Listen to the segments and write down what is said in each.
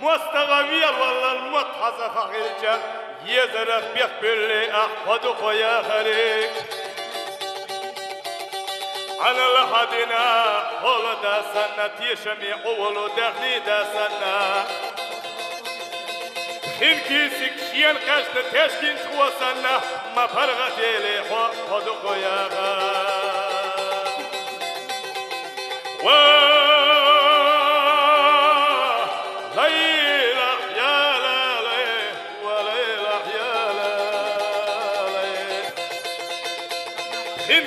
مستغوية والله المتحزة خيرجة يزرق بيخبرلي أحفظ خويا خريك أنا لحدنا هول دا سنة تيشمي أولو دخلي دا سنة خين كيسك شين قشت تشكين شخوة سنة ما فرغت يلي خود خويا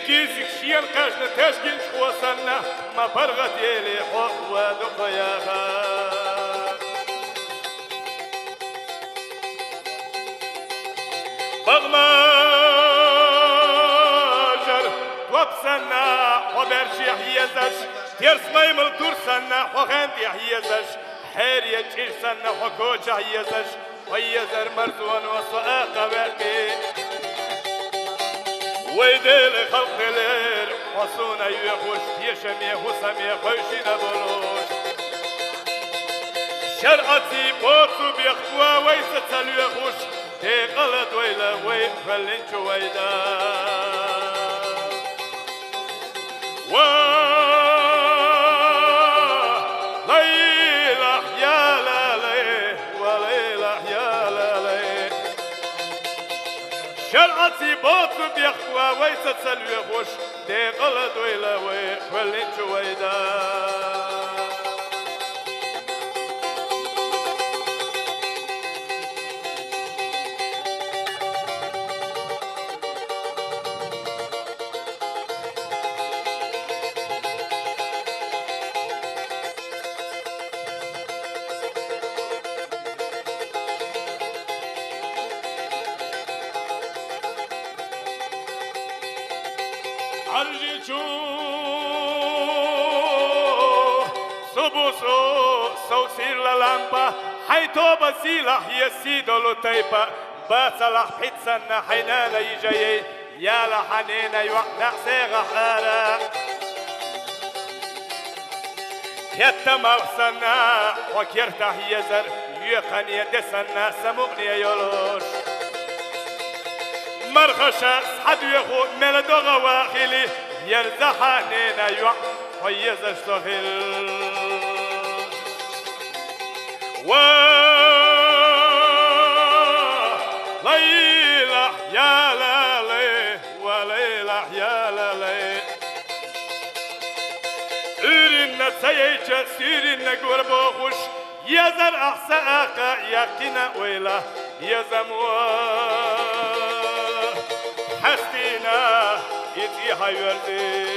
كيسك شين قاشنا تشكين شخوة سنة ما فرغت يلي حق ودق يا بغماجر توب سنة وبرشي حيزش تيرس ميمل دور سنة وغاند يحيزش حير يجيش سنة وكوش حيزش ويزر مرزون وصاقة باقي ويدل خلق لير وصونا يخوش يشمي وسمي خوشي نبولوش شرعتي بوتو بيخوا ويستسل يخوش تقلد ويلا ويفلن شويدا ليلة يا ليلة وليلة يا ليلة شرعتي بوتو بيخوا ويستسل يخوش تقلد ويلا ويفلن شويدا أرجو سبوسو سوسير للامبا حيثو بسيلة يسيدو لطيبة بسلح حتسنا حينانا يجي يا لحنينا يوحنا سيغة حارة يتمر سنا وكيرتح يزر يقن يدسنا سمغني يولوش مرخشة حد يخو ملدوغ واخلي يرزحانينا يوع ويزش تخل ليلة يا ليلة وليلة يا ليلة ارنا سيجا سيرنا قربوخوش يزر احساقا يقنا ويلا يزموا حستينا يتي حيوردي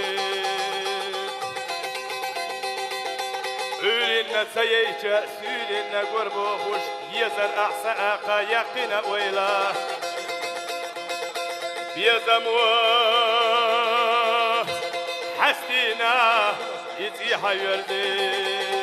أولينا سيجا سولينا قربو خوش يزر أحساقا يقنا ويلا بيزموا حستينا يتي حيوردي